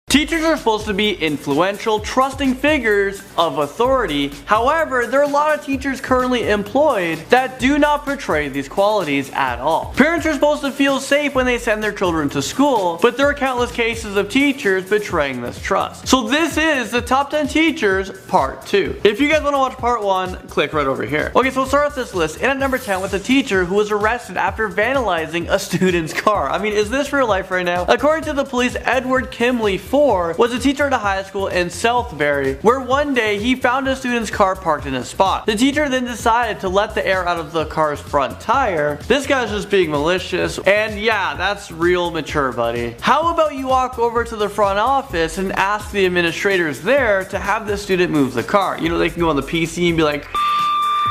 Teachers are supposed to be influential, trusting figures of authority. However, there are a lot of teachers currently employed that do not portray these qualities at all. Parents are supposed to feel safe when they send their children to school, but there are countless cases of teachers betraying this trust. So this is the top 10 teachers part 2. If you guys want to watch part 1, click right over here. Okay, so we'll start off this list, and at number 10 with a teacher who was arrested after vandalizing a student's car. I mean, is this real life right now? According to the police, Edward Kimley was a teacher at a high school in Southbury, where one day he found a student's car parked in a spot. The teacher then decided to let the air out of the car's front tire. This guy's just being malicious, and yeah, that's real mature, buddy. How about you walk over to the front office and ask the administrators there to have the student move the car? You know, they can go on the PC and be like,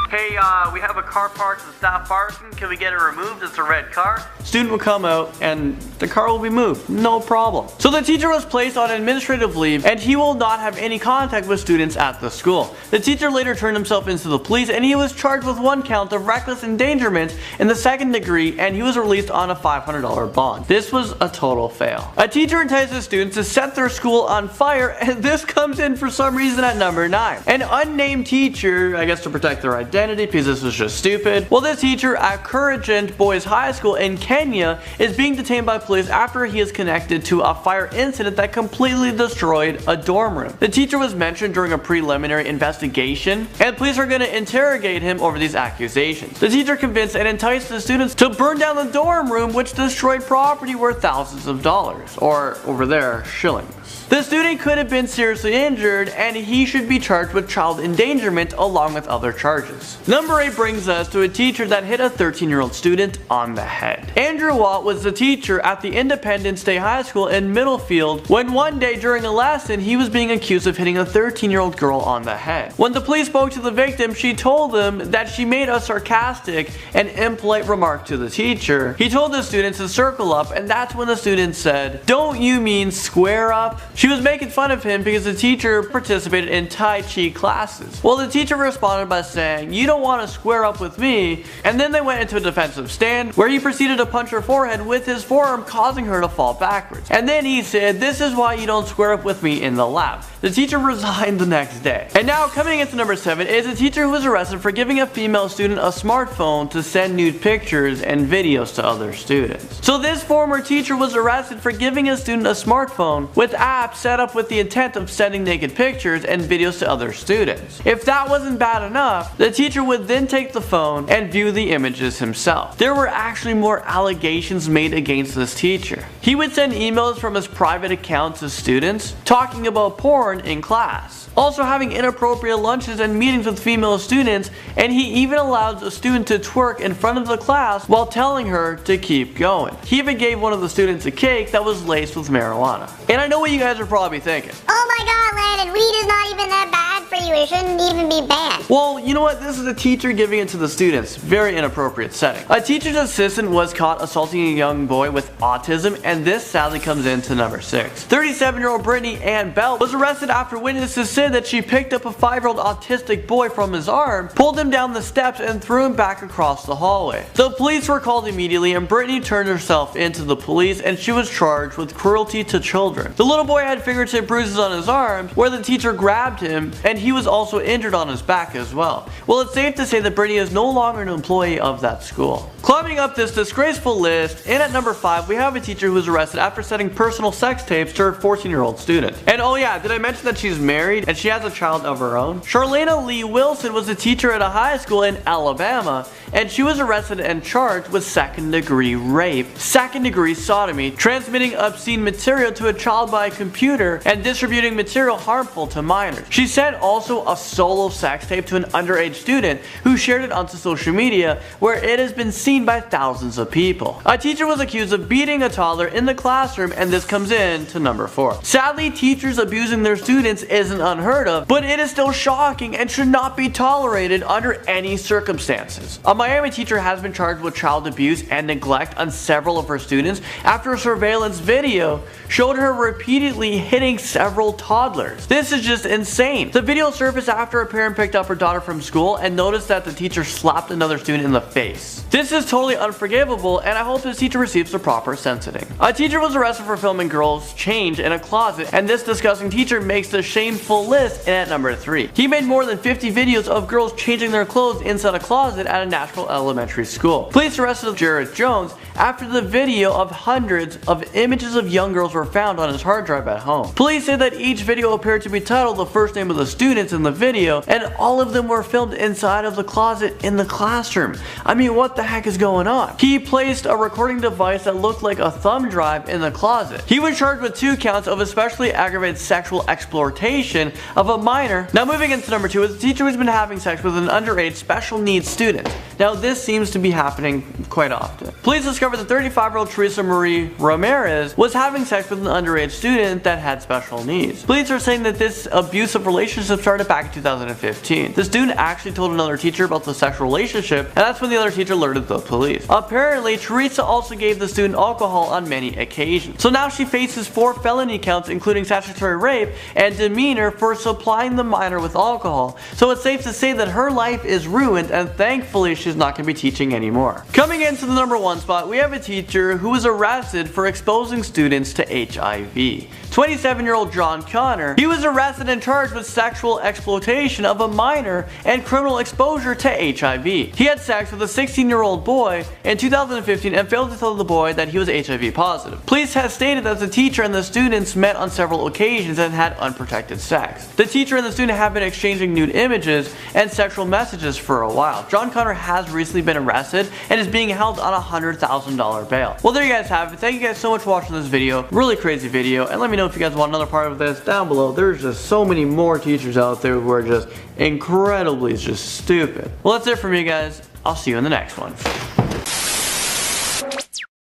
hey, we have a car parked in staff parking, can we get it removed? It's a red car. Student will come out and the car will be moved, no problem. So the teacher was placed on administrative leave and he will not have any contact with students at the school. The teacher later turned himself into the police and he was charged with 1 count of reckless endangerment in the 2nd degree, and he was released on a $500 bond. This was a total fail. A teacher entices students to set their school on fire, and this comes in for some reason at number 9. An unnamed teacher, I guess to protect their identity because this was just stupid. Well, this teacher at Curragent Boys High School in Kenya is being detained by police after he is connected to a fire incident that completely destroyed a dorm room. The teacher was mentioned during a preliminary investigation, and police are going to interrogate him over these accusations. The teacher convinced and enticed the students to burn down the dorm room, which destroyed property worth thousands of dollars, or over there, shillings. The student could have been seriously injured, and he should be charged with child endangerment along with other charges. Number 8 brings us to a teacher that hit a 13-year-old student on the head. Andrew Watt was the teacher at the Independence Day High School in Middlefield when one day during a lesson he was being accused of hitting a 13-year-old girl on the head. When the police spoke to the victim, she told them that she made a sarcastic and impolite remark to the teacher. He told the students to circle up, and that's when the student said, "Don't you mean square up?" She was making fun of him because the teacher participated in Tai Chi classes. Well, the teacher responded by saying, "You don't want to square up with me," and then they went into a defensive stand where he proceeded to punch her forehead with his forearm, causing her to fall backwards. And then he said, "This is why you don't square up with me in the lab." The teacher resigned the next day. And now coming into number 7 is a teacher who was arrested for giving a female student a smartphone to send nude pictures and videos to other students. So this former teacher was arrested for giving a student a smartphone with apps set up with the intent of sending naked pictures and videos to other students. If that wasn't bad enough, the teacher would then take the phone and view the images himself. There were actually more allegations made against this teacher. He would send emails from his private account to students talking about porn in class, also having inappropriate lunches and meetings with female students, and he even allowed a student to twerk in front of the class while telling her to keep going. He even gave one of the students a cake that was laced with marijuana. And I know what you guys are probably thinking. Oh my god, Landon, weed is not even that bad for you. It shouldn't even be banned. Well, you know what? This is a teacher giving it to the students. Very inappropriate setting. A teacher's assistant was caught assaulting a young boy with autism, and this sadly comes into number 6. 37-year-old Brittany Ann Bell was arrested after witnesses said that she picked up a 5-year-old autistic boy from his arm, pulled him down the steps, and threw him back across the hallway. The police were called immediately, and Brittany turned herself into the police, and she was charged with cruelty to children. The little boy had fingertip bruises on his arms where the teacher grabbed him, and he was also injured on his back as well. Well, it's safe to say that Brittany is no longer an employee of that school. Climbing up this disgraceful list, and at number 5 we have a teacher who was arrested after sending personal sex tapes to her 14-year-old student. And oh yeah, did I mention that she's married and she has a child of her own? Charlena Lee Wilson was a teacher at a high school in Alabama, and she was arrested and charged with 2nd-degree rape, 2nd-degree sodomy, transmitting obscene material to a child by a computer, and distributing material harmful to minors. She sent also a solo sex tape to an underage student who shared it onto social media, where it has been seen by thousands of people. A teacher was accused of beating a toddler in the classroom, and this comes in to number 4. Sadly, teachers abusing their students isn't unheard of, but it is still shocking and should not be tolerated under any circumstances. A Miami teacher has been charged with child abuse and neglect on several of her students after a surveillance video showed her repeatedly hitting several toddlers. This is just insane. The video surfaced after a parent picked up her daughter from school and noticed that the teacher slapped another student in the face. This is totally unforgivable, and I hope this teacher receives the proper sentencing. A teacher was arrested for filming girls change in a closet, and this disgusting teacher makes the shameful list at number 3. He made more than 50 videos of girls changing their clothes inside a closet at a Nashville elementary school. Police arrested Jared Jones after the video of hundreds of images of young girls were found on his hard drive at home. Police say that each video appeared to be titled the first name of the students in the video, and all of them were filmed inside of the closet in the classroom. I mean, what the heck is going on? He placed a recording device that looked like a thumb drive in the closet. He was charged with 2 counts of especially aggravated sexual exploitation of a minor. Now moving into number 2 is a teacher who's been having sex with an underage special needs student. Now this seems to be happening quite often. Police discovered that 35-year-old Teresa Marie Ramirez was having sex with an underage student that had special needs. Police are saying that this abusive relationship started back in 2015. The student actually told another teacher about the sexual relationship, and that's when the other teacher alerted the police. Apparently, Teresa also gave the student alcohol on many occasions. So now she faces 4 felony counts, including statutory rape and demeanor for supplying the minor with alcohol. So it's safe to say that her life is ruined, and thankfully she's not going to be teaching anymore. Coming into the number 1 spot, we have a teacher who was arrested for exposing students to HIV. 27-year-old John Connor. He was arrested and charged with sexual exploitation of a minor and criminal exposure to HIV. He had sex with a 16-year-old boy in 2015 and failed to tell the boy that he was HIV positive. Police have stated that the teacher and the students met on several occasions and had unprotected sex. The teacher and the student have been exchanging nude images and sexual messages for a while. John Connor has recently been arrested and is being held on a $100,000 bail. Well, there you guys have it. Thank you guys so much for watching this video. Really crazy video, and let me know if you guys want another part of this down below. There's just so many more teachers out there who are just incredibly just stupid. Well, that's it for me, guys. I'll see you in the next one.